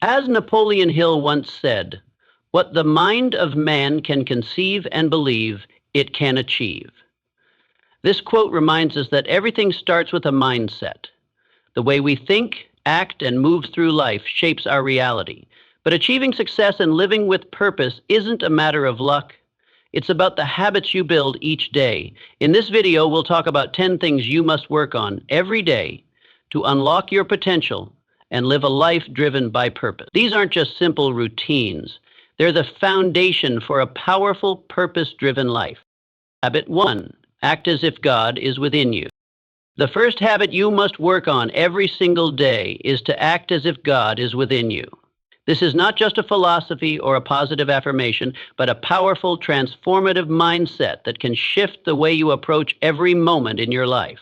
As Napoleon Hill once said, "What the mind of man can conceive and believe, it can achieve." This quote reminds us that everything starts with a mindset. The way we think, act, and move through life shapes our reality. But achieving success and living with purpose isn't a matter of luck. It's about the habits you build each day. In this video, we'll talk about 10 things you must work on every day to unlock your potential and live a life driven by purpose. These aren't just simple routines. They're the foundation for a powerful, purpose-driven life. Habit 1, act as if God is within you. The first habit you must work on every single day is to act as if God is within you. This is not just a philosophy or a positive affirmation, but a powerful, transformative mindset that can shift the way you approach every moment in your life.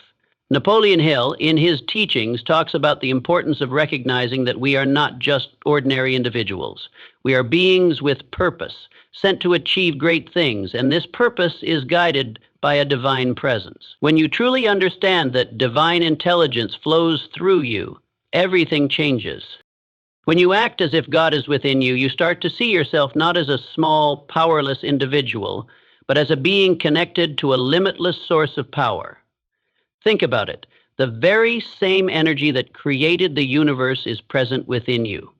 Napoleon Hill, in his teachings, talks about the importance of recognizing that we are not just ordinary individuals. We are beings with purpose, sent to achieve great things, and this purpose is guided by a divine presence. When you truly understand that divine intelligence flows through you, everything changes. When you act as if God is within you, you start to see yourself not as a small, powerless individual, but as a being connected to a limitless source of power. Think about it. The very same energy that created the universe is present within you.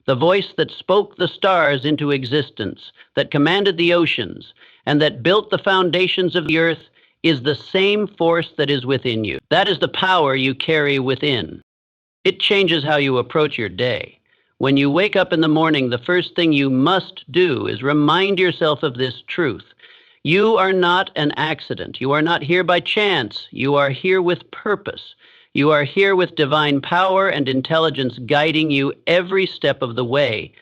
The voice that spoke the stars into existence, that commanded the oceans, and that built the foundations of the earth is the same force that is within you. That is the power you carry within. It changes how you approach your day. When you wake up in the morning, the first thing you must do is remind yourself of this truth. You are not an accident. You are not here by chance. You are here with purpose. You are here with divine power and intelligence guiding you every step of the way.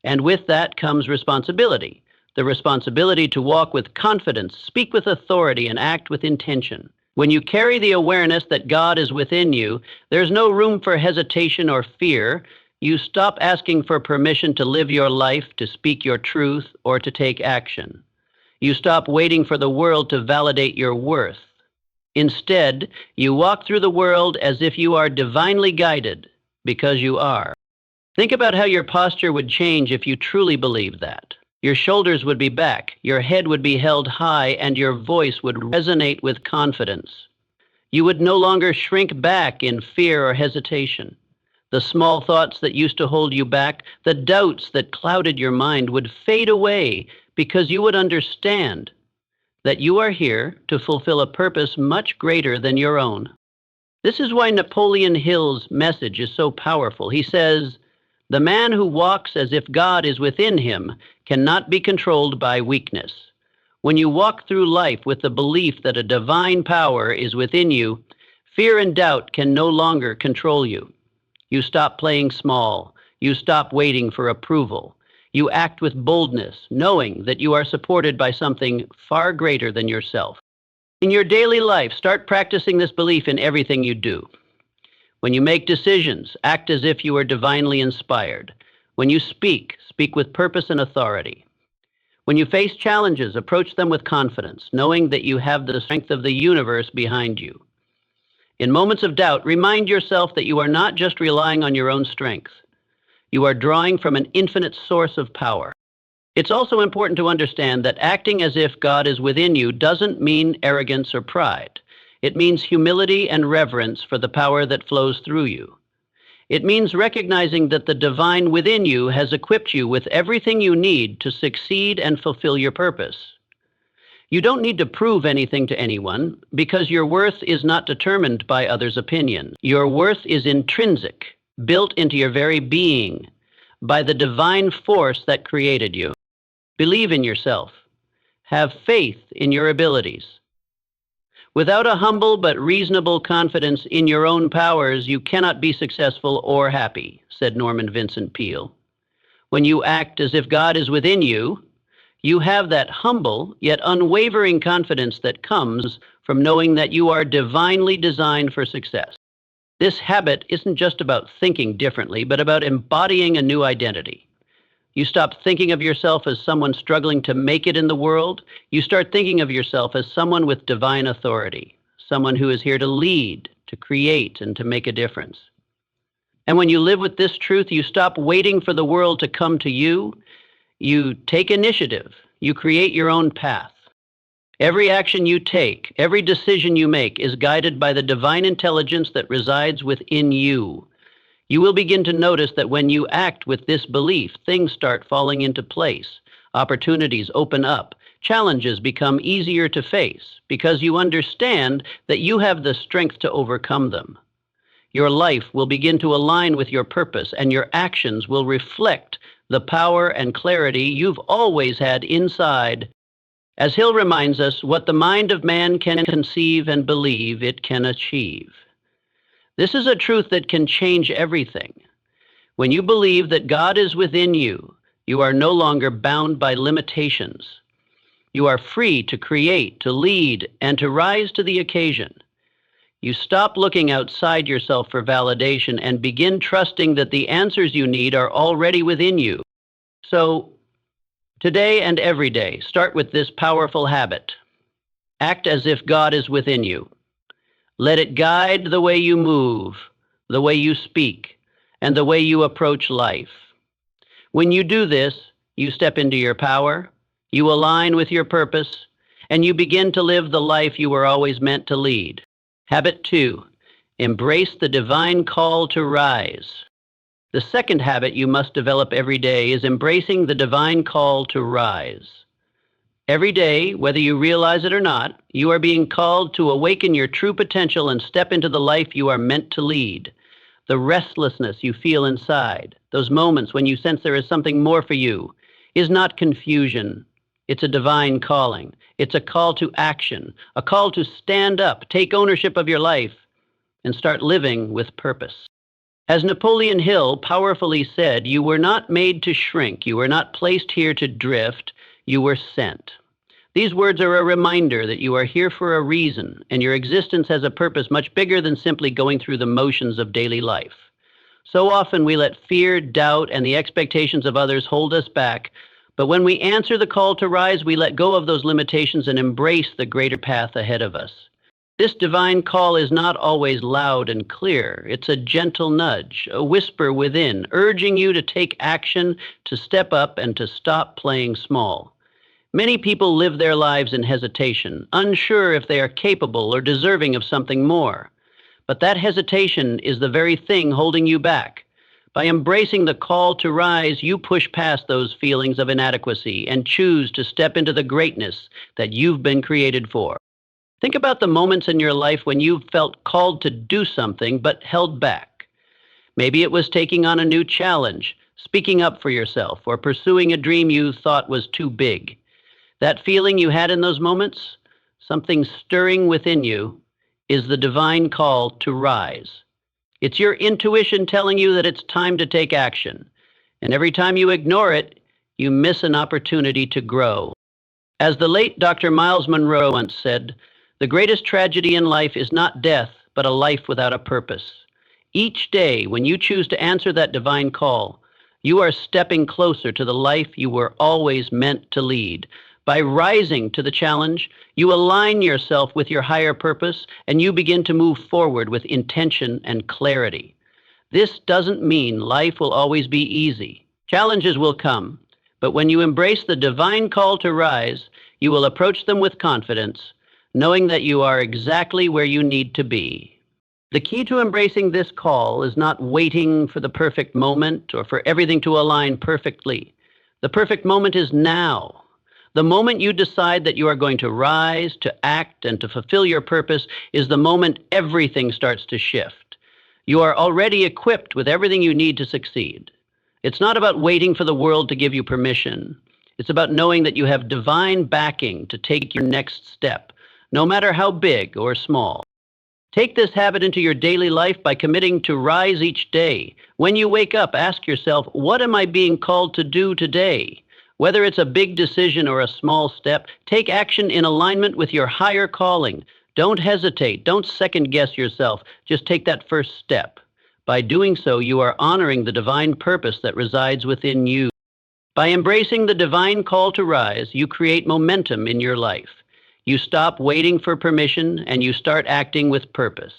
And with that comes responsibility. The responsibility to walk with confidence, speak with authority, and act with intention. When you carry the awareness that God is within you, there's no room for hesitation or fear. You stop asking for permission to live your life, to speak your truth, or to take action. You stop waiting for the world to validate your worth. Instead, you walk through the world as if you are divinely guided, because you are. Think about how your posture would change if you truly believed that. Your shoulders would be back, your head would be held high, and your voice would resonate with confidence. You would no longer shrink back in fear or hesitation. The small thoughts that used to hold you back, the doubts that clouded your mind would fade away because you would understand that you are here to fulfill a purpose much greater than your own. This is why Napoleon Hill's message is so powerful. He says, "The man who walks as if God is within him cannot be controlled by weakness." When you walk through life with the belief that a divine power is within you, fear and doubt can no longer control you. You stop playing small. You stop waiting for approval. You act with boldness, knowing that you are supported by something far greater than yourself. In your daily life, start practicing this belief in everything you do. When you make decisions, act as if you are divinely inspired. When you speak, speak with purpose and authority. When you face challenges, approach them with confidence, knowing that you have the strength of the universe behind you. In moments of doubt, remind yourself that you are not just relying on your own strength. You are drawing from an infinite source of power. It's also important to understand that acting as if God is within you doesn't mean arrogance or pride. It means humility and reverence for the power that flows through you. It means recognizing that the divine within you has equipped you with everything you need to succeed and fulfill your purpose. You don't need to prove anything to anyone because your worth is not determined by others' opinions. Your worth is intrinsic, built into your very being by the divine force that created you. Believe in yourself. Have faith in your abilities. Without a humble but reasonable confidence in your own powers, you cannot be successful or happy, said Norman Vincent Peale. When you act as if God is within you, you have that humble yet unwavering confidence that comes from knowing that you are divinely designed for success. This habit isn't just about thinking differently, but about embodying a new identity. You stop thinking of yourself as someone struggling to make it in the world. You start thinking of yourself as someone with divine authority, someone who is here to lead, to create, and to make a difference. And when you live with this truth, you stop waiting for the world to come to you. You take initiative. You create your own path. Every action you take, every decision you make is guided by the divine intelligence that resides within you. You will begin to notice that when you act with this belief, things start falling into place. Opportunities open up. Challenges become easier to face because you understand that you have the strength to overcome them. Your life will begin to align with your purpose, and your actions will reflect the power and clarity you've always had inside. As Hill reminds us, what the mind of man can conceive and believe, it can achieve. This is a truth that can change everything. When you believe that God is within you, you are no longer bound by limitations. You are free to create, to lead, and to rise to the occasion. You stop looking outside yourself for validation and begin trusting that the answers you need are already within you. So, today and every day, start with this powerful habit. Act as if God is within you. Let it guide the way you move, the way you speak, and the way you approach life. When you do this, you step into your power, you align with your purpose, and you begin to live the life you were always meant to lead. Habit 2, embrace the divine call to rise. The second habit you must develop every day is embracing the divine call to rise. Every day, whether you realize it or not, you are being called to awaken your true potential and step into the life you are meant to lead. The restlessness you feel inside, those moments when you sense there is something more for you, is not confusion. It's a divine calling. It's a call to action, a call to stand up, take ownership of your life, and start living with purpose. As Napoleon Hill powerfully said, you were not made to shrink. You were not placed here to drift. You were sent. These words are a reminder that you are here for a reason, and your existence has a purpose much bigger than simply going through the motions of daily life. So often we let fear, doubt, and the expectations of others hold us back, but when we answer the call to rise, we let go of those limitations and embrace the greater path ahead of us. This divine call is not always loud and clear. It's a gentle nudge, a whisper within, urging you to take action, to step up, and to stop playing small. Many people live their lives in hesitation, unsure if they are capable or deserving of something more. But that hesitation is the very thing holding you back. By embracing the call to rise, you push past those feelings of inadequacy and choose to step into the greatness that you've been created for. Think about the moments in your life when you felt called to do something but held back. Maybe it was taking on a new challenge, speaking up for yourself, or pursuing a dream you thought was too big. That feeling you had in those moments, something stirring within you, is the divine call to rise. It's your intuition telling you that it's time to take action. And every time you ignore it, you miss an opportunity to grow. As the late Dr. Miles Monroe once said, the greatest tragedy in life is not death, but a life without a purpose. Each day, when you choose to answer that divine call, you are stepping closer to the life you were always meant to lead. By rising to the challenge, you align yourself with your higher purpose, and you begin to move forward with intention and clarity. This doesn't mean life will always be easy. Challenges will come, but when you embrace the divine call to rise, you will approach them with confidence, knowing that you are exactly where you need to be. The key to embracing this call is not waiting for the perfect moment or for everything to align perfectly. The perfect moment is now. The moment you decide that you are going to rise, to act, and to fulfill your purpose is the moment everything starts to shift. You are already equipped with everything you need to succeed. It's not about waiting for the world to give you permission. It's about knowing that you have divine backing to take your next step, no matter how big or small. Take this habit into your daily life by committing to rise each day. When you wake up, ask yourself, what am I being called to do today? Whether it's a big decision or a small step, take action in alignment with your higher calling. Don't hesitate. Don't second guess yourself. Just take that first step. By doing so, you are honoring the divine purpose that resides within you. By embracing the divine call to rise, you create momentum in your life. You stop waiting for permission and you start acting with purpose.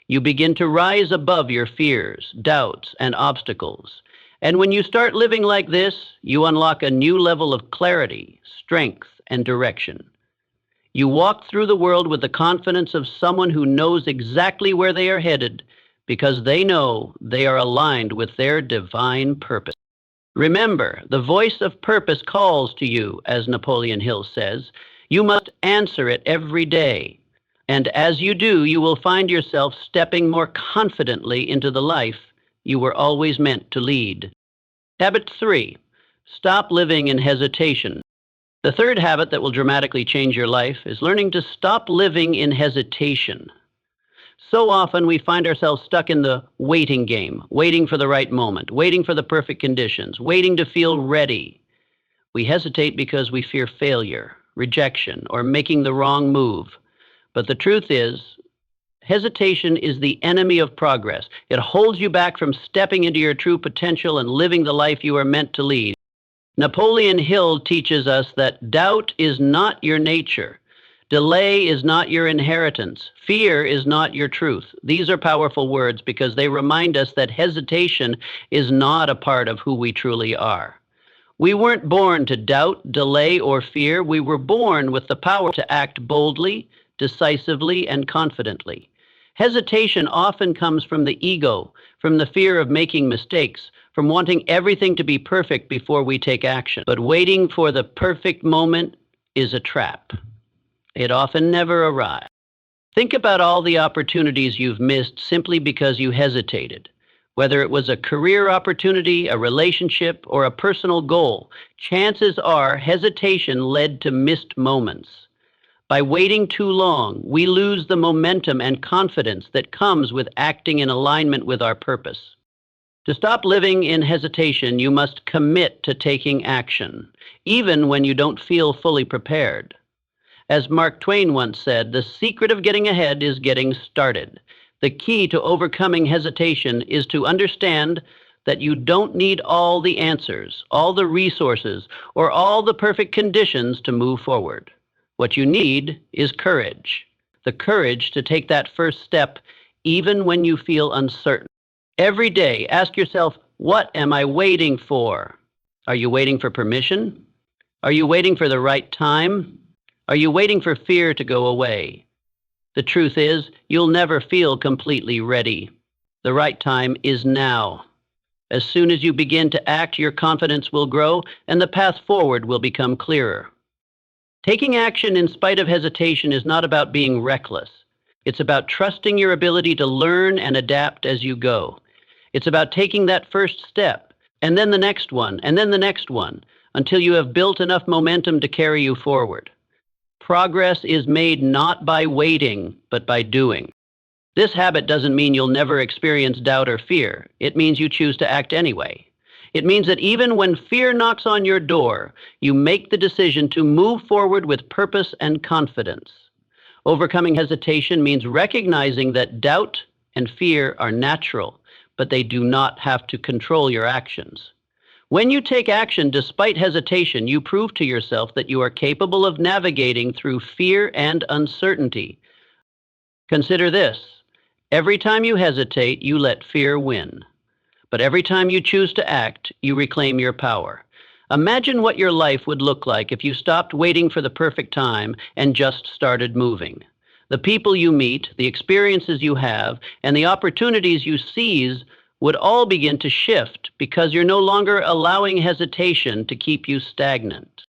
You begin to rise above your fears, doubts, and obstacles. And when you start living like this, you unlock a new level of clarity, strength, and direction. You walk through the world with the confidence of someone who knows exactly where they are headed because they know they are aligned with their divine purpose. Remember, the voice of purpose calls to you, as Napoleon Hill says. You must answer it every day. And as you do, you will find yourself stepping more confidently into the life you were always meant to lead. Habit 3, stop living in hesitation. The third habit that will dramatically change your life is learning to stop living in hesitation. So often we find ourselves stuck in the waiting game, waiting for the right moment, waiting for the perfect conditions, waiting to feel ready. We hesitate because we fear failure, rejection, or making the wrong move. But the truth is, hesitation is the enemy of progress. It holds you back from stepping into your true potential and living the life you are meant to lead. Napoleon Hill teaches us that doubt is not your nature. Delay is not your inheritance. Fear is not your truth. These are powerful words because they remind us that hesitation is not a part of who we truly are. We weren't born to doubt, delay, or fear. We were born with the power to act boldly, decisively, and confidently. Hesitation often comes from the ego, from the fear of making mistakes, from wanting everything to be perfect before we take action. But waiting for the perfect moment is a trap. It often never arrives. Think about all the opportunities you've missed simply because you hesitated. Whether it was a career opportunity, a relationship, or a personal goal, chances are hesitation led to missed moments. By waiting too long, we lose the momentum and confidence that comes with acting in alignment with our purpose. To stop living in hesitation, you must commit to taking action, even when you don't feel fully prepared. As Mark Twain once said, the secret of getting ahead is getting started. The key to overcoming hesitation is to understand that you don't need all the answers, all the resources, or all the perfect conditions to move forward. What you need is courage, the courage to take that first step even when you feel uncertain. Every day, ask yourself, what am I waiting for? Are you waiting for permission? Are you waiting for the right time? Are you waiting for fear to go away? The truth is, you'll never feel completely ready. The right time is now. As soon as you begin to act, your confidence will grow and the path forward will become clearer. Taking action in spite of hesitation is not about being reckless. It's about trusting your ability to learn and adapt as you go. It's about taking that first step, and then the next one, and then the next one, until you have built enough momentum to carry you forward. Progress is made not by waiting, but by doing. This habit doesn't mean you'll never experience doubt or fear. It means you choose to act anyway. It means that even when fear knocks on your door, you make the decision to move forward with purpose and confidence. Overcoming hesitation means recognizing that doubt and fear are natural, but they do not have to control your actions. When you take action despite hesitation, you prove to yourself that you are capable of navigating through fear and uncertainty. Consider this: every time you hesitate, you let fear win. But every time you choose to act, you reclaim your power. Imagine what your life would look like if you stopped waiting for the perfect time and just started moving. The people you meet, the experiences you have, and the opportunities you seize would all begin to shift because you're no longer allowing hesitation to keep you stagnant.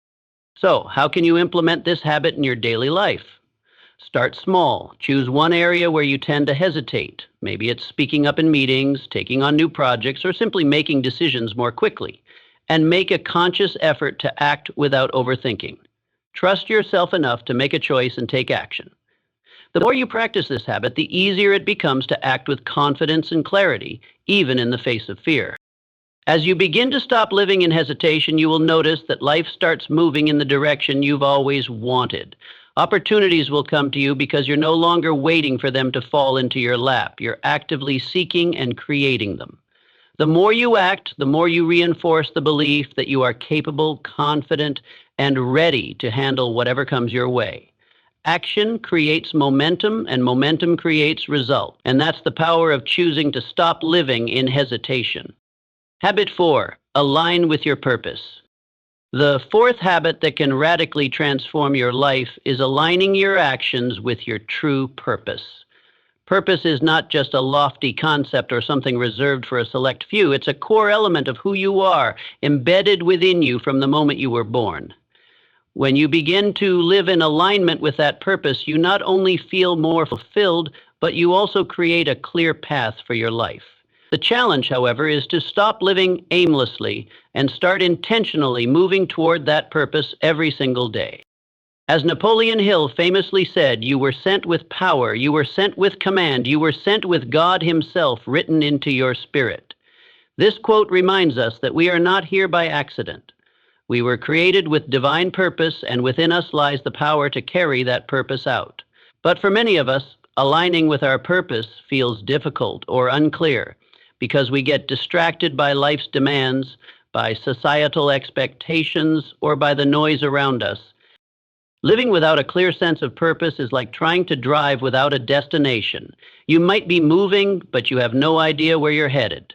So, how can you implement this habit in your daily life? Start small. Choose one area where you tend to hesitate. Maybe it's speaking up in meetings, taking on new projects, or simply making decisions more quickly. And make a conscious effort to act without overthinking. Trust yourself enough to make a choice and take action. The more you practice this habit, the easier it becomes to act with confidence and clarity, even in the face of fear. As you begin to stop living in hesitation, you will notice that life starts moving in the direction you've always wanted. Opportunities will come to you because you're no longer waiting for them to fall into your lap. You're actively seeking and creating them. The more you act, the more you reinforce the belief that you are capable, confident, and ready to handle whatever comes your way. Action creates momentum, and momentum creates result. And that's the power of choosing to stop living in hesitation. Habit 4, align with your purpose. The fourth habit that can radically transform your life is aligning your actions with your true purpose. Purpose is not just a lofty concept or something reserved for a select few. It's a core element of who you are, embedded within you from the moment you were born. When you begin to live in alignment with that purpose, you not only feel more fulfilled, but you also create a clear path for your life. The challenge, however, is to stop living aimlessly and start intentionally moving toward that purpose every single day. As Napoleon Hill famously said, you were sent with power, you were sent with command, you were sent with God Himself written into your spirit. This quote reminds us that we are not here by accident. We were created with divine purpose, and within us lies the power to carry that purpose out. But for many of us, aligning with our purpose feels difficult or unclear because we get distracted by life's demands, by societal expectations, or by the noise around us. Living without a clear sense of purpose is like trying to drive without a destination. You might be moving, but you have no idea where you're headed.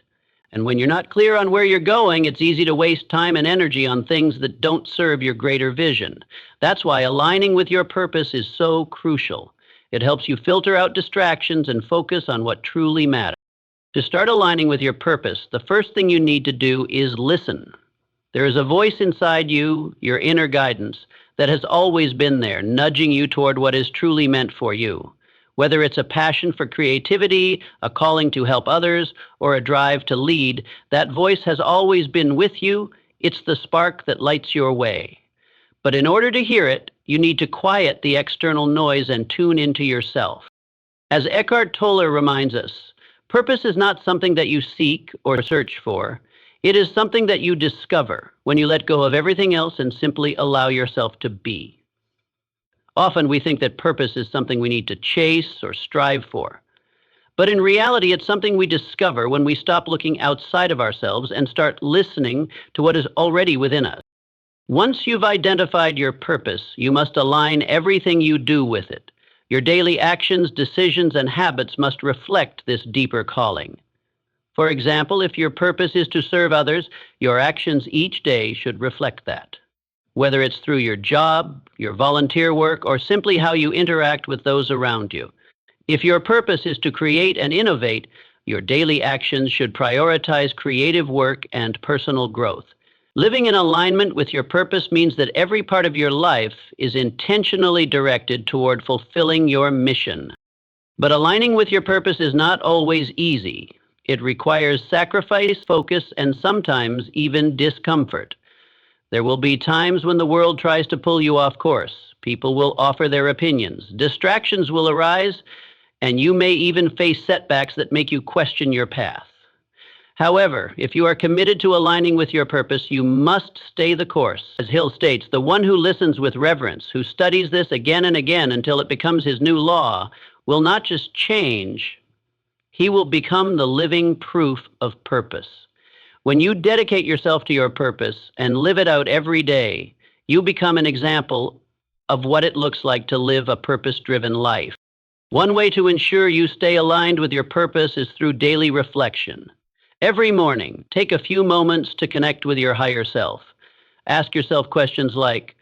And when you're not clear on where you're going, it's easy to waste time and energy on things that don't serve your greater vision. That's why aligning with your purpose is so crucial. It helps you filter out distractions and focus on what truly matters. To start aligning with your purpose, the first thing you need to do is listen. There is a voice inside you, your inner guidance, that has always been there, nudging you toward what is truly meant for you. Whether it's a passion for creativity, a calling to help others, or a drive to lead, that voice has always been with you. It's the spark that lights your way. But in order to hear it, you need to quiet the external noise and tune into yourself. As Eckhart Tolle reminds us, purpose is not something that you seek or search for. It is something that you discover when you let go of everything else and simply allow yourself to be. Often we think that purpose is something we need to chase or strive for. But in reality, it's something we discover when we stop looking outside of ourselves and start listening to what is already within us. Once you've identified your purpose, you must align everything you do with it. Your daily actions, decisions, and habits must reflect this deeper calling. For example, if your purpose is to serve others, your actions each day should reflect that. Whether it's through your job, your volunteer work, or simply how you interact with those around you. If your purpose is to create and innovate, your daily actions should prioritize creative work and personal growth. Living in alignment with your purpose means that every part of your life is intentionally directed toward fulfilling your mission. But aligning with your purpose is not always easy. It requires sacrifice, focus, and sometimes even discomfort. There will be times when the world tries to pull you off course. People will offer their opinions. Distractions will arise, and you may even face setbacks that make you question your path. However, if you are committed to aligning with your purpose, you must stay the course. As Hill states, the one who listens with reverence, who studies this again and again until it becomes his new law, will not just change, he will become the living proof of purpose. When you dedicate yourself to your purpose and live it out every day, you become an example of what it looks like to live a purpose-driven life. One way to ensure you stay aligned with your purpose is through daily reflection. Every morning, take a few moments to connect with your higher self. Ask yourself questions like,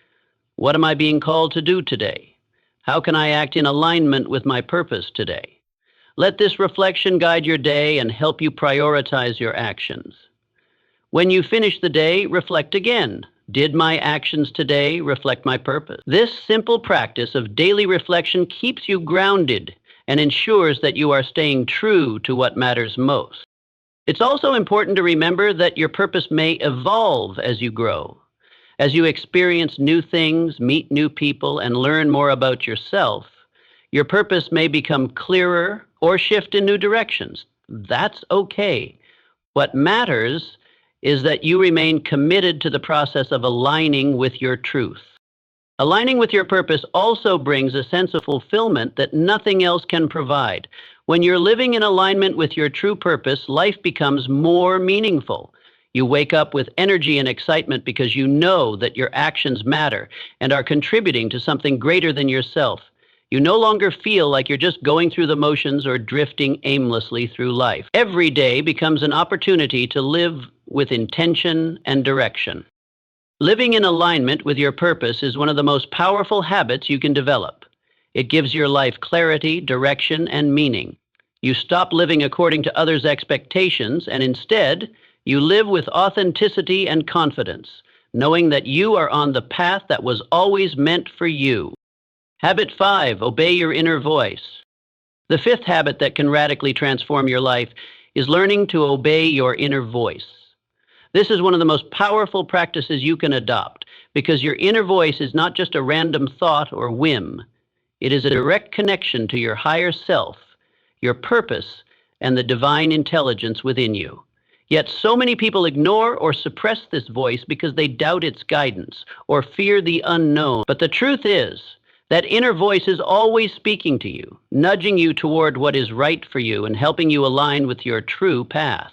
what am I being called to do today? How can I act in alignment with my purpose today? Let this reflection guide your day and help you prioritize your actions. When you finish the day, reflect again. Did my actions today reflect my purpose? This simple practice of daily reflection keeps you grounded and ensures that you are staying true to what matters most. It's also important to remember that your purpose may evolve as you grow. As you experience new things, meet new people, and learn more about yourself, your purpose may become clearer or shift in new directions. That's okay. What matters is that you remain committed to the process of aligning with your truth. Aligning with your purpose also brings a sense of fulfillment that nothing else can provide. When you're living in alignment with your true purpose, life becomes more meaningful. You wake up with energy and excitement because you know that your actions matter and are contributing to something greater than yourself. You no longer feel like you're just going through the motions or drifting aimlessly through life. Every day becomes an opportunity to live with intention and direction. Living in alignment with your purpose is one of the most powerful habits you can develop. It gives your life clarity, direction, and meaning. You stop living according to others' expectations, and instead, you live with authenticity and confidence, knowing that you are on the path that was always meant for you. Habit 5, obey your inner voice. The fifth habit that can radically transform your life is learning to obey your inner voice. This is one of the most powerful practices you can adopt because your inner voice is not just a random thought or whim. It is a direct connection to your higher self, your purpose, and the divine intelligence within you. Yet so many people ignore or suppress this voice because they doubt its guidance or fear the unknown. But the truth is, that inner voice is always speaking to you, nudging you toward what is right for you and helping you align with your true path.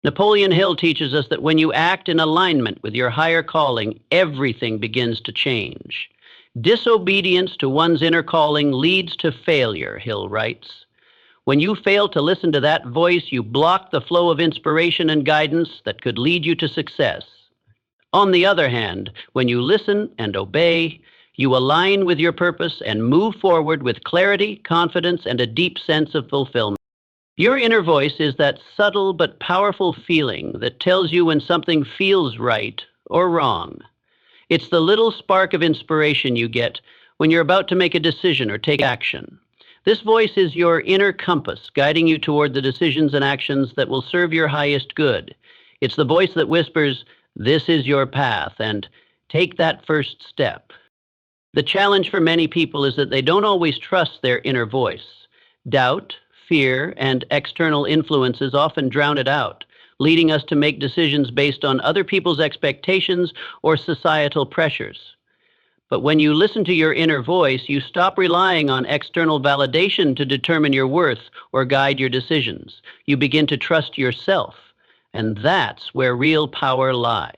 Napoleon Hill teaches us that when you act in alignment with your higher calling, everything begins to change. Disobedience to one's inner calling leads to failure, Hill writes. When you fail to listen to that voice, you block the flow of inspiration and guidance that could lead you to success. On the other hand, when you listen and obey, you align with your purpose and move forward with clarity, confidence, and a deep sense of fulfillment. Your inner voice is that subtle but powerful feeling that tells you when something feels right or wrong. It's the little spark of inspiration you get when you're about to make a decision or take action. This voice is your inner compass, guiding you toward the decisions and actions that will serve your highest good. It's the voice that whispers, "This is your path," and "Take that first step." The challenge for many people is that they don't always trust their inner voice. Doubt, fear, and external influences often drown it out, leading us to make decisions based on other people's expectations or societal pressures. But when you listen to your inner voice, you stop relying on external validation to determine your worth or guide your decisions. You begin to trust yourself, and that's where real power lies.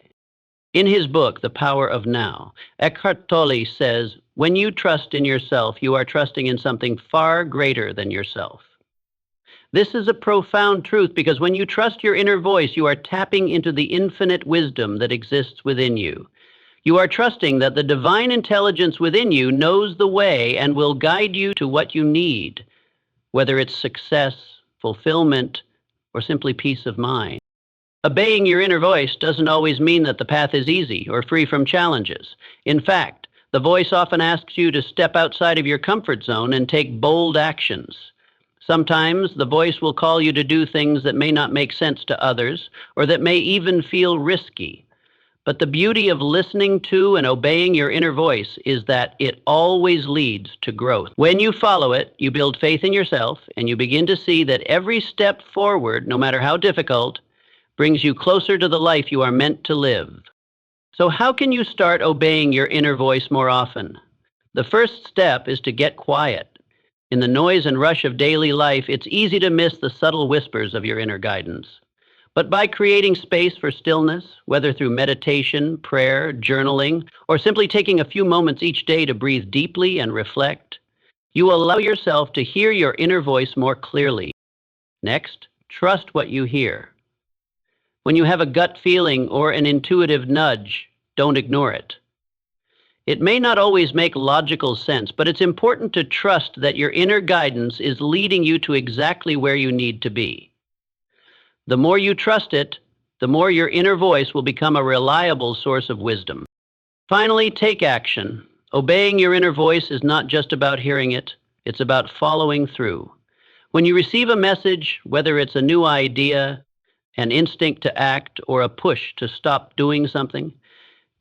In his book, The Power of Now, Eckhart Tolle says, "When you trust in yourself, you are trusting in something far greater than yourself." This is a profound truth because when you trust your inner voice, you are tapping into the infinite wisdom that exists within you. You are trusting that the divine intelligence within you knows the way and will guide you to what you need, whether it's success, fulfillment, or simply peace of mind. Obeying your inner voice doesn't always mean that the path is easy or free from challenges. In fact, the voice often asks you to step outside of your comfort zone and take bold actions. Sometimes the voice will call you to do things that may not make sense to others or that may even feel risky. But the beauty of listening to and obeying your inner voice is that it always leads to growth. When you follow it, you build faith in yourself and you begin to see that every step forward, no matter how difficult, brings you closer to the life you are meant to live. So how can you start obeying your inner voice more often? The first step is to get quiet. In the noise and rush of daily life, it's easy to miss the subtle whispers of your inner guidance. But by creating space for stillness, whether through meditation, prayer, journaling, or simply taking a few moments each day to breathe deeply and reflect, you allow yourself to hear your inner voice more clearly. Next, trust what you hear. When you have a gut feeling or an intuitive nudge, don't ignore it. It may not always make logical sense, but it's important to trust that your inner guidance is leading you to exactly where you need to be. The more you trust it, the more your inner voice will become a reliable source of wisdom. Finally, take action. Obeying your inner voice is not just about hearing it, it's about following through. When you receive a message, whether it's a new idea, an instinct to act, or a push to stop doing something,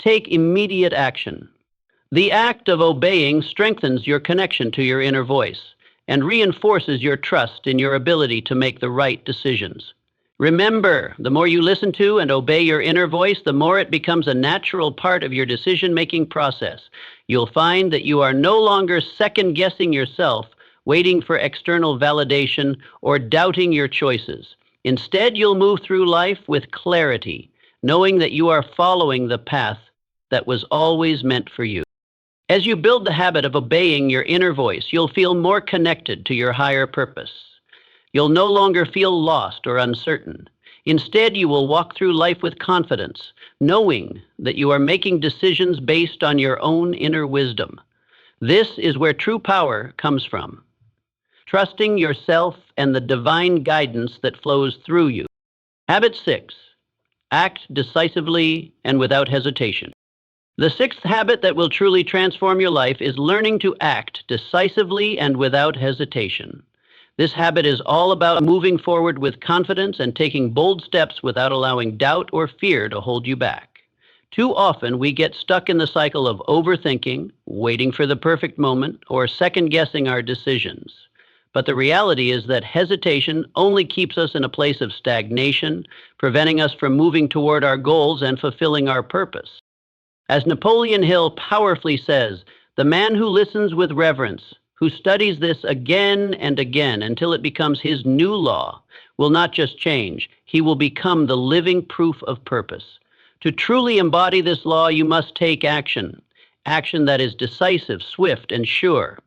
take immediate action. The act of obeying strengthens your connection to your inner voice and reinforces your trust in your ability to make the right decisions. Remember, the more you listen to and obey your inner voice, the more it becomes a natural part of your decision-making process. You'll find that you are no longer second-guessing yourself, waiting for external validation, or doubting your choices. Instead, you'll move through life with clarity, knowing that you are following the path that was always meant for you. As you build the habit of obeying your inner voice, you'll feel more connected to your higher purpose. You'll no longer feel lost or uncertain. Instead, you will walk through life with confidence, knowing that you are making decisions based on your own inner wisdom. This is where true power comes from. Trusting yourself and the divine guidance that flows through you. Habit 6. Act decisively and without hesitation. The sixth habit that will truly transform your life is learning to act decisively and without hesitation. This habit is all about moving forward with confidence and taking bold steps without allowing doubt or fear to hold you back. Too often, we get stuck in the cycle of overthinking, waiting for the perfect moment, or second-guessing our decisions. But the reality is that hesitation only keeps us in a place of stagnation, preventing us from moving toward our goals and fulfilling our purpose. As Napoleon Hill powerfully says, the man who listens with reverence, who studies this again and again until it becomes his new law, will not just change, he will become the living proof of purpose. To truly embody this law, you must take action, action that is decisive, swift, and sure.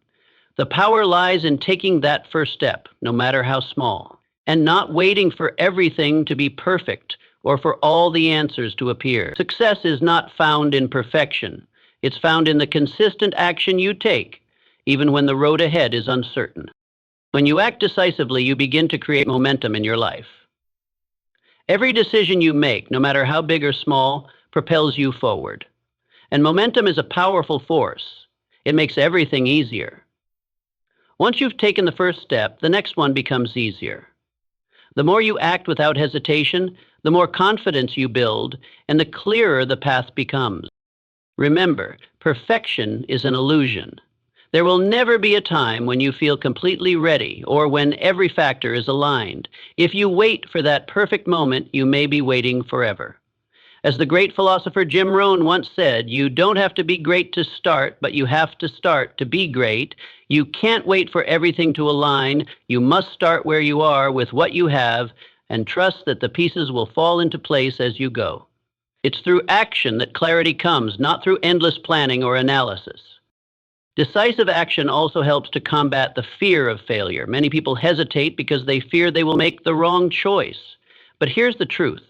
The power lies in taking that first step, no matter how small, and not waiting for everything to be perfect or for all the answers to appear. Success is not found in perfection. It's found in the consistent action you take, even when the road ahead is uncertain. When you act decisively, you begin to create momentum in your life. Every decision you make, no matter how big or small, propels you forward. And momentum is a powerful force. It makes everything easier. Once you've taken the first step, the next one becomes easier. The more you act without hesitation, the more confidence you build, and the clearer the path becomes. Remember, perfection is an illusion. There will never be a time when you feel completely ready or when every factor is aligned. If you wait for that perfect moment, you may be waiting forever. As the great philosopher Jim Rohn once said, you don't have to be great to start, but you have to start to be great. You can't wait for everything to align. You must start where you are with what you have and trust that the pieces will fall into place as you go. It's through action that clarity comes, not through endless planning or analysis. Decisive action also helps to combat the fear of failure. Many people hesitate because they fear they will make the wrong choice. But here's the truth.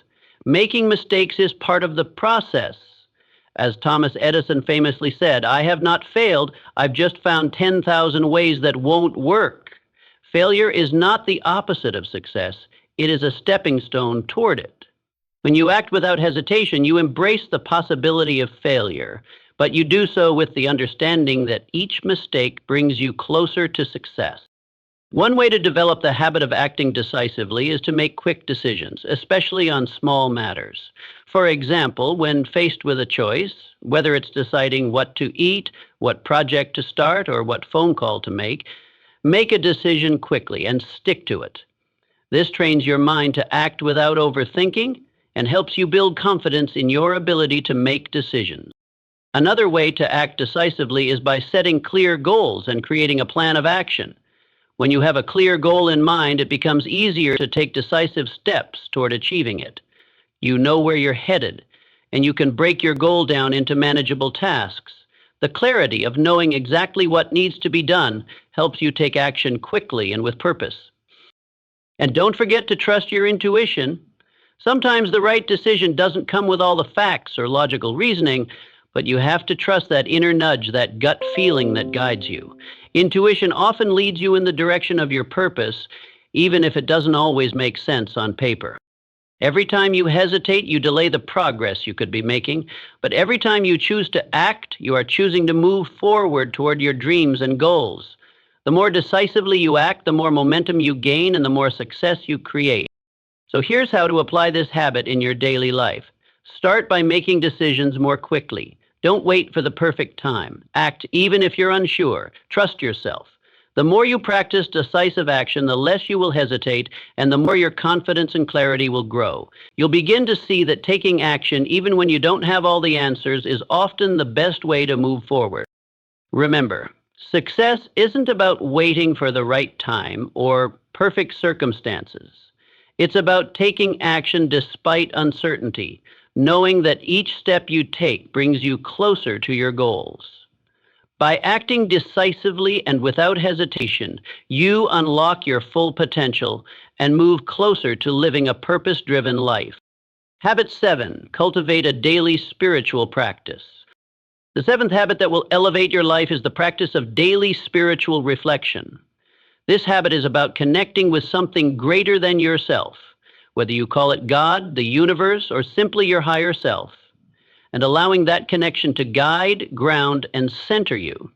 Making mistakes is part of the process. As Thomas Edison famously said, I have not failed, I've just found 10,000 ways that won't work. Failure is not the opposite of success. It is a stepping stone toward it. When you act without hesitation, you embrace the possibility of failure, but you do so with the understanding that each mistake brings you closer to success. One way to develop the habit of acting decisively is to make quick decisions, especially on small matters. For example, when faced with a choice, whether it's deciding what to eat, what project to start, or what phone call to make a decision quickly and stick to it. This trains your mind to act without overthinking and helps you build confidence in your ability to make decisions. Another way to act decisively is by setting clear goals and creating a plan of action. When you have a clear goal in mind, it becomes easier to take decisive steps toward achieving it. You know where you're headed, and you can break your goal down into manageable tasks. The clarity of knowing exactly what needs to be done helps you take action quickly and with purpose. And don't forget to trust your intuition. Sometimes the right decision doesn't come with all the facts or logical reasoning, but you have to trust that inner nudge, that gut feeling that guides you. Intuition often leads you in the direction of your purpose, even if it doesn't always make sense on paper. Every time you hesitate, you delay the progress you could be making, but every time you choose to act, you are choosing to move forward toward your dreams and goals. The more decisively you act, the more momentum you gain and the more success you create. So here's how to apply this habit in your daily life. Start by making decisions more quickly. Don't wait for the perfect time. Act even if you're unsure. Trust yourself. The more you practice decisive action, the less you will hesitate, and the more your confidence and clarity will grow. You'll begin to see that taking action, even when you don't have all the answers, is often the best way to move forward. Remember, success isn't about waiting for the right time or perfect circumstances. It's about taking action despite uncertainty, knowing that each step you take brings you closer to your goals. By acting decisively and without hesitation, you unlock your full potential and move closer to living a purpose-driven life. Habit 7, cultivate a daily spiritual practice. The seventh habit that will elevate your life is the practice of daily spiritual reflection. This habit is about connecting with something greater than yourself, whether you call it God, the universe, or simply your higher self, and allowing that connection to guide, ground, and center you.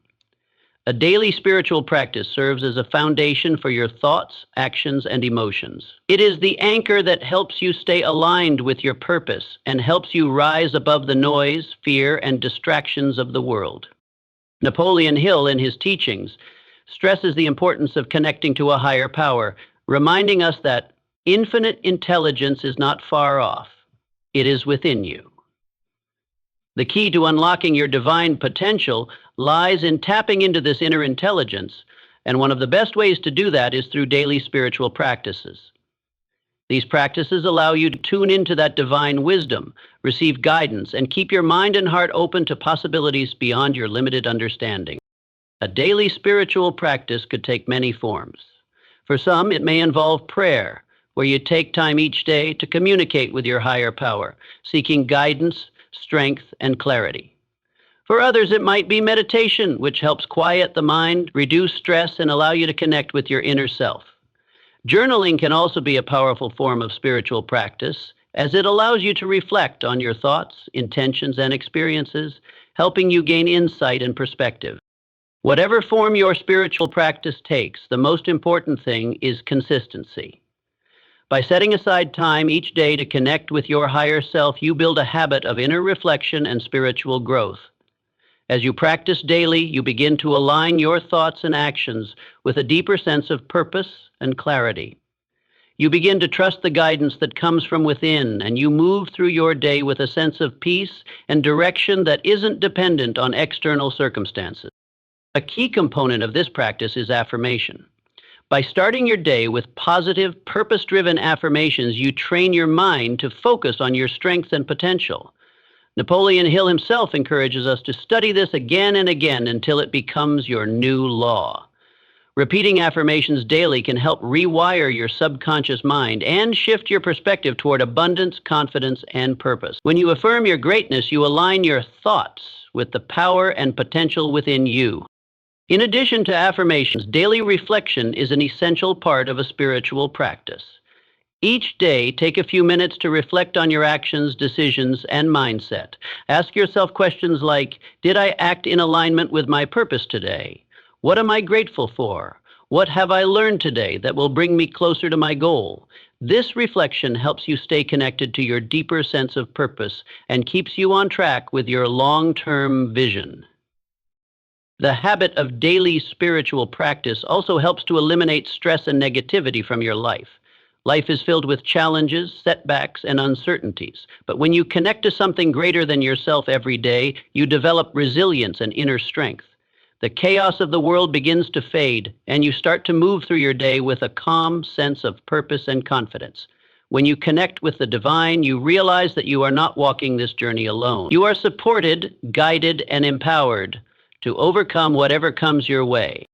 A daily spiritual practice serves as a foundation for your thoughts, actions, and emotions. It is the anchor that helps you stay aligned with your purpose and helps you rise above the noise, fear, and distractions of the world. Napoleon Hill, in his teachings, stresses the importance of connecting to a higher power, reminding us that infinite intelligence is not far off. It is within you. The key to unlocking your divine potential lies in tapping into this inner intelligence, and one of the best ways to do that is through daily spiritual practices. These practices allow you to tune into that divine wisdom, receive guidance, and keep your mind and heart open to possibilities beyond your limited understanding. A daily spiritual practice could take many forms. For some, it may involve prayer, where you take time each day to communicate with your higher power, seeking guidance, strength, and clarity. For others, it might be meditation, which helps quiet the mind, reduce stress, and allow you to connect with your inner self. Journaling can also be a powerful form of spiritual practice, as it allows you to reflect on your thoughts, intentions, and experiences, helping you gain insight and perspective. Whatever form your spiritual practice takes, the most important thing is consistency. By setting aside time each day to connect with your higher self, you build a habit of inner reflection and spiritual growth. As you practice daily, you begin to align your thoughts and actions with a deeper sense of purpose and clarity. You begin to trust the guidance that comes from within, and you move through your day with a sense of peace and direction that isn't dependent on external circumstances. A key component of this practice is affirmation. By starting your day with positive, purpose-driven affirmations, you train your mind to focus on your strengths and potential. Napoleon Hill himself encourages us to study this again and again until it becomes your new law. Repeating affirmations daily can help rewire your subconscious mind and shift your perspective toward abundance, confidence, and purpose. When you affirm your greatness, you align your thoughts with the power and potential within you. In addition to affirmations, daily reflection is an essential part of a spiritual practice. Each day, take a few minutes to reflect on your actions, decisions, and mindset. Ask yourself questions like, did I act in alignment with my purpose today? What am I grateful for? What have I learned today that will bring me closer to my goal? This reflection helps you stay connected to your deeper sense of purpose and keeps you on track with your long-term vision. The habit of daily spiritual practice also helps to eliminate stress and negativity from your life. Life is filled with challenges, setbacks, and uncertainties. But when you connect to something greater than yourself every day, you develop resilience and inner strength. The chaos of the world begins to fade, and you start to move through your day with a calm sense of purpose and confidence. When you connect with the divine, you realize that you are not walking this journey alone. You are supported, guided, and empowered to overcome whatever comes your way.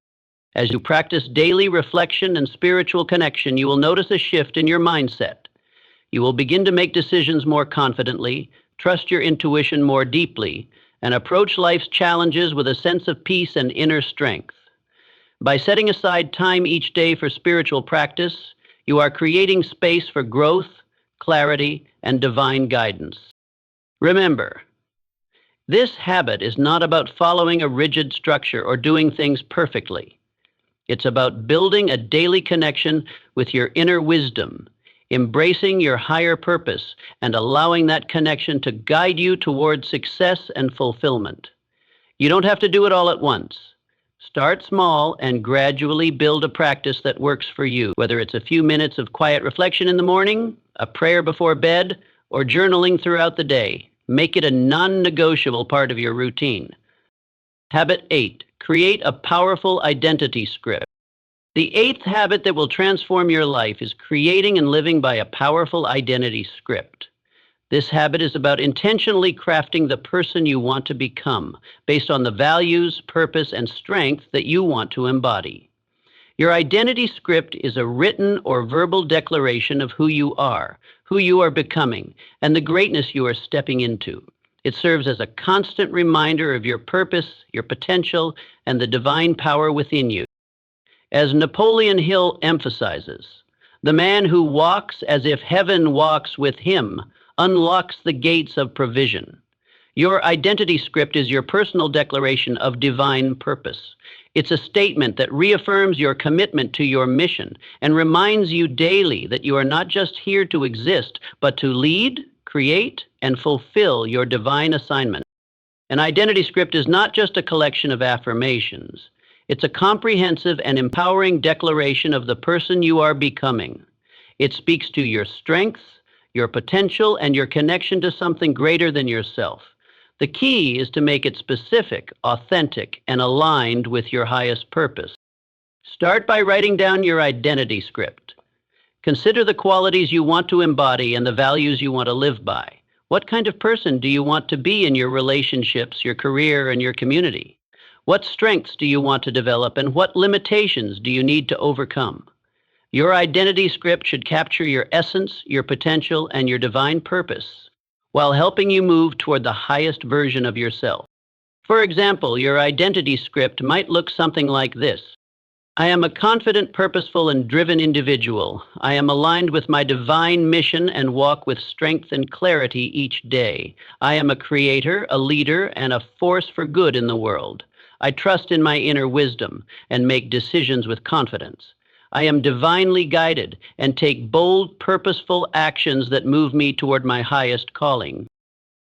As you practice daily reflection and spiritual connection, you will notice a shift in your mindset. You will begin to make decisions more confidently, trust your intuition more deeply, and approach life's challenges with a sense of peace and inner strength. By setting aside time each day for spiritual practice, you are creating space for growth, clarity, and divine guidance. Remember, this habit is not about following a rigid structure or doing things perfectly. It's about building a daily connection with your inner wisdom, embracing your higher purpose, and allowing that connection to guide you towards success and fulfillment. You don't have to do it all at once. Start small and gradually build a practice that works for you, whether it's a few minutes of quiet reflection in the morning, a prayer before bed, or journaling throughout the day. Make it a non-negotiable part of your routine. Habit 8, create a powerful identity script. The eighth habit that will transform your life is creating and living by a powerful identity script. This habit is about intentionally crafting the person you want to become based on the values, purpose, and strength that you want to embody. Your identity script is a written or verbal declaration of who you are becoming, and the greatness you are stepping into. It serves as a constant reminder of your purpose, your potential, and the divine power within you. As Napoleon Hill emphasizes, the man who walks as if heaven walks with him unlocks the gates of provision. Your identity script is your personal declaration of divine purpose. It's a statement that reaffirms your commitment to your mission and reminds you daily that you are not just here to exist, but to lead, create, and fulfill your divine assignment. An identity script is not just a collection of affirmations. It's a comprehensive and empowering declaration of the person you are becoming. It speaks to your strengths, your potential, and your connection to something greater than yourself. The key is to make it specific, authentic, and aligned with your highest purpose. Start by writing down your identity script. Consider the qualities you want to embody and the values you want to live by. What kind of person do you want to be in your relationships, your career, and your community? What strengths do you want to develop, and what limitations do you need to overcome? Your identity script should capture your essence, your potential, and your divine purpose, while helping you move toward the highest version of yourself. For example, your identity script might look something like this. I am a confident, purposeful, and driven individual. I am aligned with my divine mission and walk with strength and clarity each day. I am a creator, a leader, and a force for good in the world. I trust in my inner wisdom and make decisions with confidence. I am divinely guided and take bold, purposeful actions that move me toward my highest calling.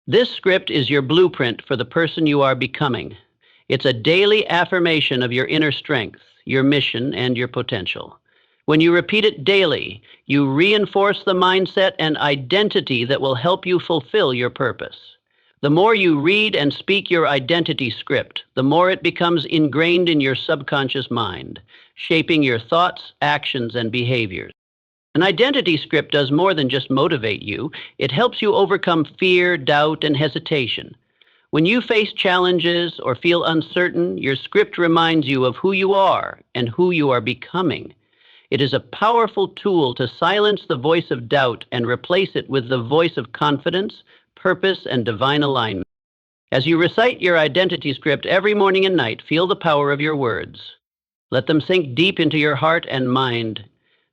This script is your blueprint for the person you are becoming. It's a daily affirmation of your inner strength, your mission, and your potential. When you repeat it daily, you reinforce the mindset and identity that will help you fulfill your purpose. The more you read and speak your identity script, the more it becomes ingrained in your subconscious mind, shaping your thoughts, actions, and behaviors. An identity script does more than just motivate you. It helps you overcome fear, doubt, and hesitation. When you face challenges or feel uncertain, your script reminds you of who you are and who you are becoming. It is a powerful tool to silence the voice of doubt and replace it with the voice of confidence, purpose, and divine alignment. As you recite your identity script every morning and night, feel the power of your words. Let them sink deep into your heart and mind.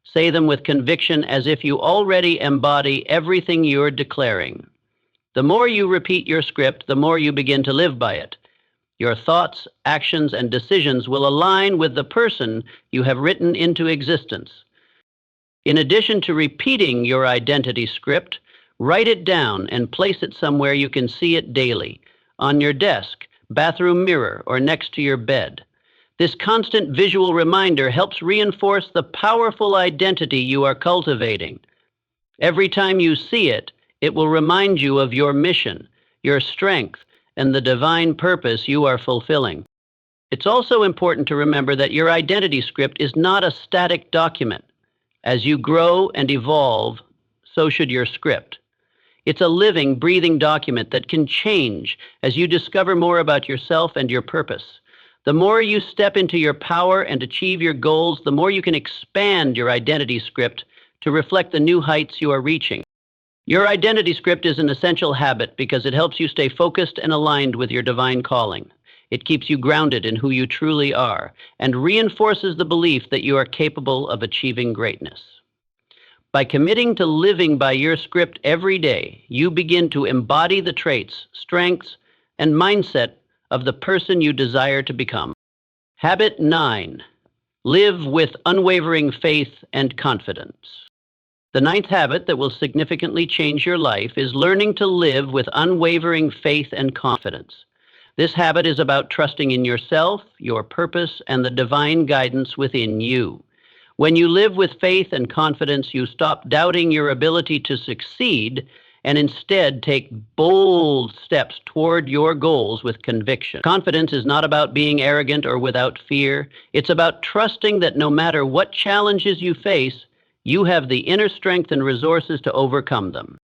Say them with conviction as if you already embody everything you're declaring. The more you repeat your script, the more you begin to live by it. Your thoughts, actions, and decisions will align with the person you have written into existence. In addition to repeating your identity script, write it down and place it somewhere you can see it daily, on your desk, bathroom mirror, or next to your bed. This constant visual reminder helps reinforce the powerful identity you are cultivating. Every time you see it, it will remind you of your mission, your strength, and the divine purpose you are fulfilling. It's also important to remember that your identity script is not a static document. As you grow and evolve, so should your script. It's a living, breathing document that can change as you discover more about yourself and your purpose. The more you step into your power and achieve your goals, the more you can expand your identity script to reflect the new heights you are reaching. Your identity script is an essential habit because it helps you stay focused and aligned with your divine calling. It keeps you grounded in who you truly are and reinforces the belief that you are capable of achieving greatness. By committing to living by your script every day, you begin to embody the traits, strengths, and mindset of the person you desire to become. Habit 9. Live with unwavering faith and confidence. The 9th habit that will significantly change your life is learning to live with unwavering faith and confidence. This habit is about trusting in yourself, your purpose, and the divine guidance within you. When you live with faith and confidence, you stop doubting your ability to succeed and instead take bold steps toward your goals with conviction. Confidence is not about being arrogant or without fear. It's about trusting that no matter what challenges you face, you have the inner strength and resources to overcome them.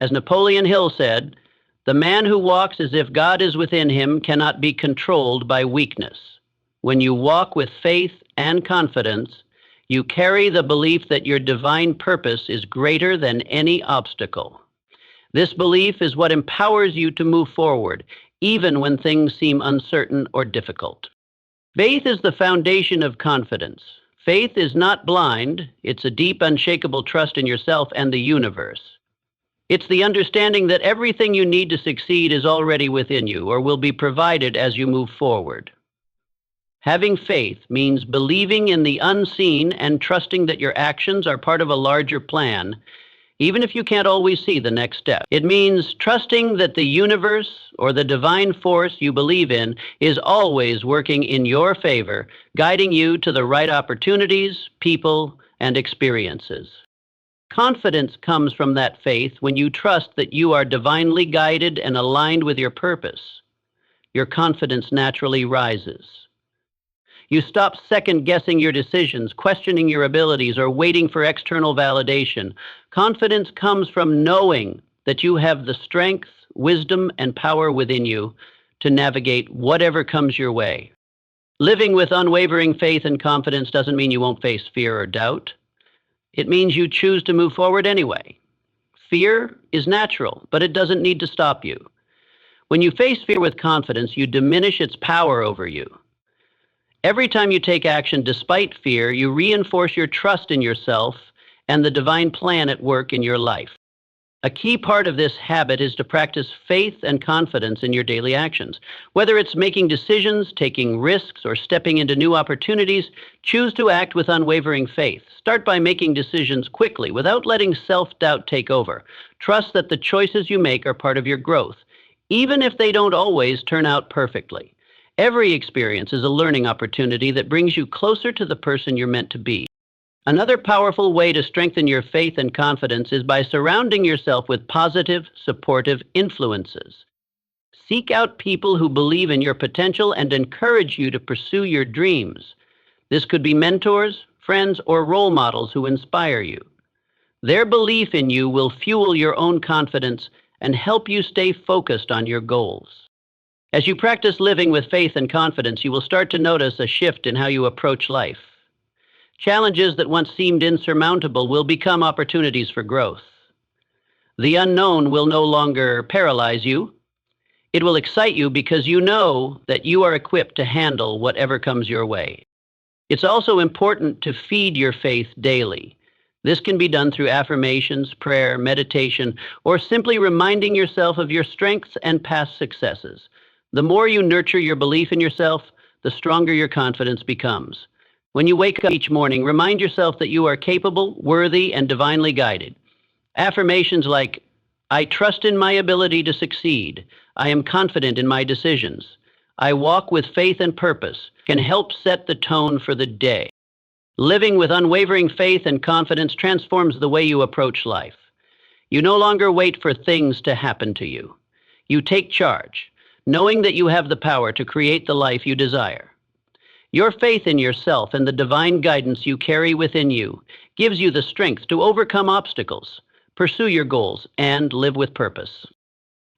As Napoleon Hill said, "The man who walks as if God is within him cannot be controlled by weakness." When you walk with faith and confidence, you carry the belief that your divine purpose is greater than any obstacle. This belief is what empowers you to move forward, even when things seem uncertain or difficult. Faith is the foundation of confidence. Faith is not blind, it's a deep, unshakable trust in yourself and the universe. It's the understanding that everything you need to succeed is already within you or will be provided as you move forward. Having faith means believing in the unseen and trusting that your actions are part of a larger plan, even if you can't always see the next step. It means trusting that the universe or the divine force you believe in is always working in your favor, guiding you to the right opportunities, people, and experiences. Confidence comes from that faith when you trust that you are divinely guided and aligned with your purpose. Your confidence naturally rises. You stop second-guessing your decisions, questioning your abilities, or waiting for external validation. Confidence comes from knowing that you have the strength, wisdom, and power within you to navigate whatever comes your way. Living with unwavering faith and confidence doesn't mean you won't face fear or doubt. It means you choose to move forward anyway. Fear is natural, but it doesn't need to stop you. When you face fear with confidence, you diminish its power over you. Every time you take action despite fear, you reinforce your trust in yourself and the divine plan at work in your life. A key part of this habit is to practice faith and confidence in your daily actions. Whether it's making decisions, taking risks, or stepping into new opportunities, choose to act with unwavering faith. Start by making decisions quickly without letting self-doubt take over. Trust that the choices you make are part of your growth, even if they don't always turn out perfectly. Every experience is a learning opportunity that brings you closer to the person you're meant to be. Another powerful way to strengthen your faith and confidence is by surrounding yourself with positive, supportive influences. Seek out people who believe in your potential and encourage you to pursue your dreams. This could be mentors, friends, or role models who inspire you. Their belief in you will fuel your own confidence and help you stay focused on your goals. As you practice living with faith and confidence, you will start to notice a shift in how you approach life. Challenges that once seemed insurmountable will become opportunities for growth. The unknown will no longer paralyze you. It will excite you because you know that you are equipped to handle whatever comes your way. It's also important to feed your faith daily. This can be done through affirmations, prayer, meditation, or simply reminding yourself of your strengths and past successes. The more you nurture your belief in yourself, the stronger your confidence becomes. When you wake up each morning, remind yourself that you are capable, worthy, and divinely guided. Affirmations like, "I trust in my ability to succeed. I am confident in my decisions. I walk with faith and purpose," can help set the tone for the day. Living with unwavering faith and confidence transforms the way you approach life. You no longer wait for things to happen to you. You take charge, knowing that you have the power to create the life you desire. Your faith in yourself and the divine guidance you carry within you gives you the strength to overcome obstacles, pursue your goals, and live with purpose.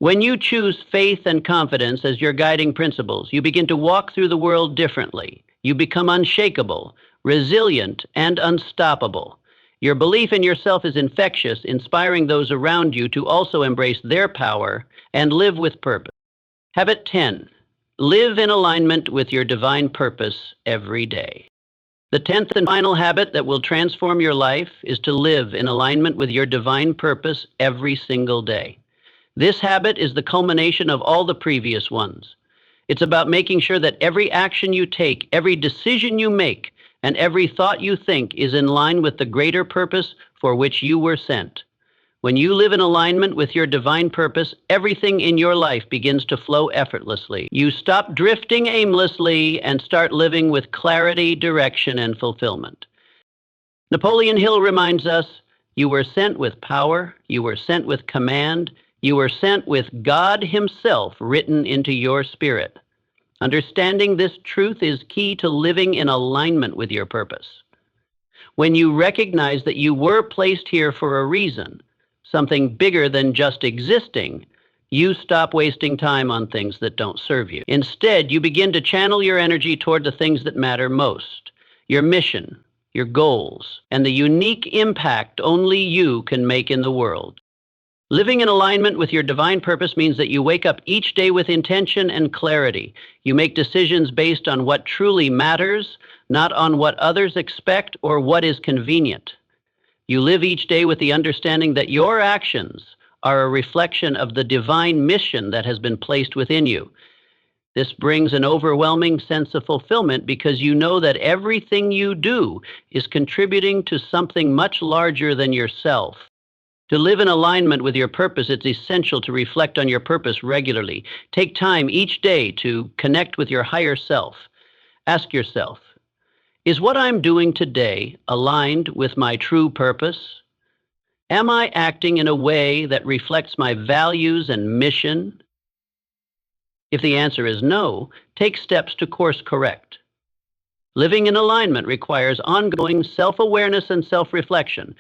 When you choose faith and confidence as your guiding principles, you begin to walk through the world differently. You become unshakable, resilient, and unstoppable. Your belief in yourself is infectious, inspiring those around you to also embrace their power and live with purpose. Habit 10. Live in alignment with your divine purpose every day. The 10th and final habit that will transform your life is to live in alignment with your divine purpose every single day. This habit is the culmination of all the previous ones. It's about making sure that every action you take, every decision you make, and every thought you think is in line with the greater purpose for which you were sent. When you live in alignment with your divine purpose, everything in your life begins to flow effortlessly. You stop drifting aimlessly and start living with clarity, direction, and fulfillment. Napoleon Hill reminds us, "You were sent with power, you were sent with command, you were sent with God Himself written into your spirit." Understanding this truth is key to living in alignment with your purpose. When you recognize that you were placed here for a reason, something bigger than just existing, you stop wasting time on things that don't serve you. Instead, you begin to channel your energy toward the things that matter most: your mission, your goals, and the unique impact only you can make in the world. Living in alignment with your divine purpose means that you wake up each day with intention and clarity. You make decisions based on what truly matters, not on what others expect or what is convenient. You live each day with the understanding that your actions are a reflection of the divine mission that has been placed within you. This brings an overwhelming sense of fulfillment because you know that everything you do is contributing to something much larger than yourself. To live in alignment with your purpose, it's essential to reflect on your purpose regularly. Take time each day to connect with your higher self. Ask yourself, is what I'm doing today aligned with my true purpose? Am I acting in a way that reflects my values and mission? If the answer is no, take steps to course correct. Living in alignment requires ongoing self-awareness and self-reflection.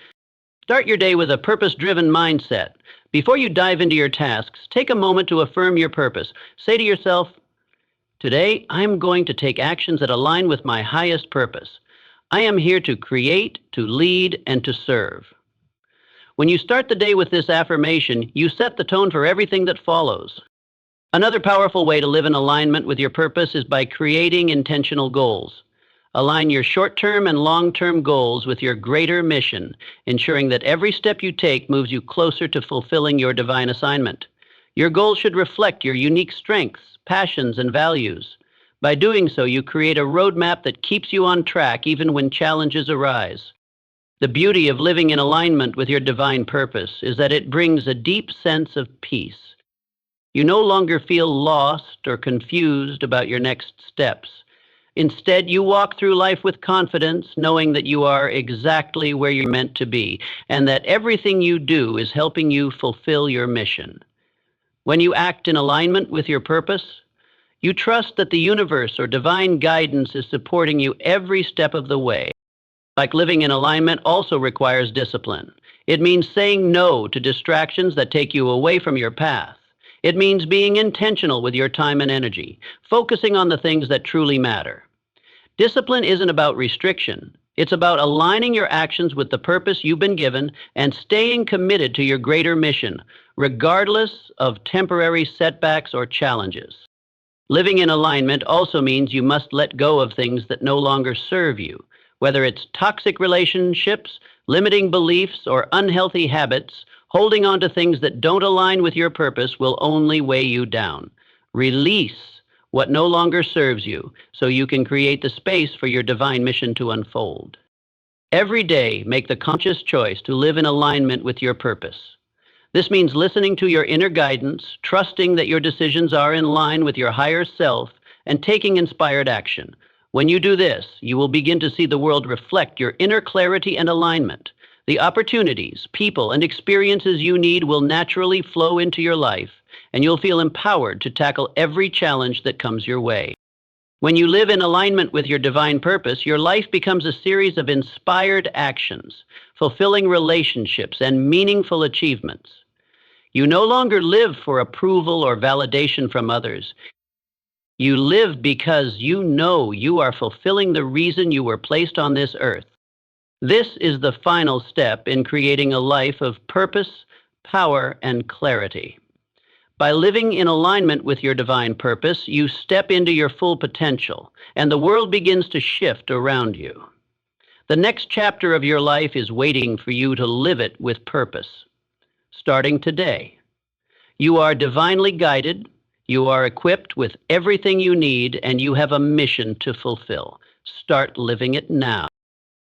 Start your day with a purpose-driven mindset. Before you dive into your tasks, take a moment to affirm your purpose. Say to yourself, today I'm going to take actions that align with my highest purpose. I am here to create, to lead, and to serve. When you start the day with this affirmation, you set the tone for everything that follows. Another powerful way to live in alignment with your purpose is by creating intentional goals. Align your short-term and long-term goals with your greater mission, ensuring that every step you take moves you closer to fulfilling your divine assignment. Your goals should reflect your unique strengths, passions, and values. By doing so, you create a roadmap that keeps you on track even when challenges arise. The beauty of living in alignment with your divine purpose is that it brings a deep sense of peace. You no longer feel lost or confused about your next steps. Instead, you walk through life with confidence, knowing that you are exactly where you're meant to be, and that everything you do is helping you fulfill your mission. When you act in alignment with your purpose, you trust that the universe or divine guidance is supporting you every step of the way. Like living in alignment also requires discipline. It means saying no to distractions that take you away from your path. It means being intentional with your time and energy, focusing on the things that truly matter. Discipline isn't about restriction. It's about aligning your actions with the purpose you've been given and staying committed to your greater mission, regardless of temporary setbacks or challenges. Living in alignment also means you must let go of things that no longer serve you, whether it's toxic relationships, limiting beliefs, or unhealthy habits. Holding on to things that don't align with your purpose will only weigh you down. Release what no longer serves you so you can create the space for your divine mission to unfold. Every day, make the conscious choice to live in alignment with your purpose. This means listening to your inner guidance, trusting that your decisions are in line with your higher self, and taking inspired action. When you do this, you will begin to see the world reflect your inner clarity and alignment. The opportunities, people, and experiences you need will naturally flow into your life, and you'll feel empowered to tackle every challenge that comes your way. When you live in alignment with your divine purpose, your life becomes a series of inspired actions, fulfilling relationships, and meaningful achievements. You no longer live for approval or validation from others. You live because you know you are fulfilling the reason you were placed on this earth. This is the final step in creating a life of purpose, power, and clarity. By living in alignment with your divine purpose, you step into your full potential, and the world begins to shift around you. The next chapter of your life is waiting for you to live it with purpose. Starting today, you are divinely guided, you are equipped with everything you need, and you have a mission to fulfill. Start living it now.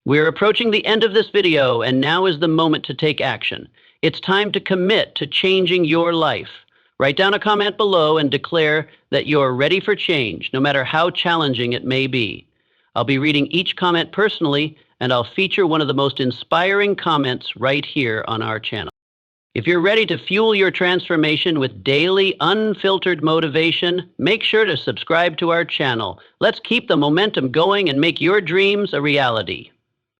We're approaching the end of this video, and now is the moment to take action. It's time to commit to changing your life. Write down a comment below and declare that you're ready for change, no matter how challenging it may be. I'll be reading each comment personally, and I'll feature one of the most inspiring comments right here on our channel. If you're ready to fuel your transformation with daily, unfiltered motivation, make sure to subscribe to our channel. Let's keep the momentum going and make your dreams a reality.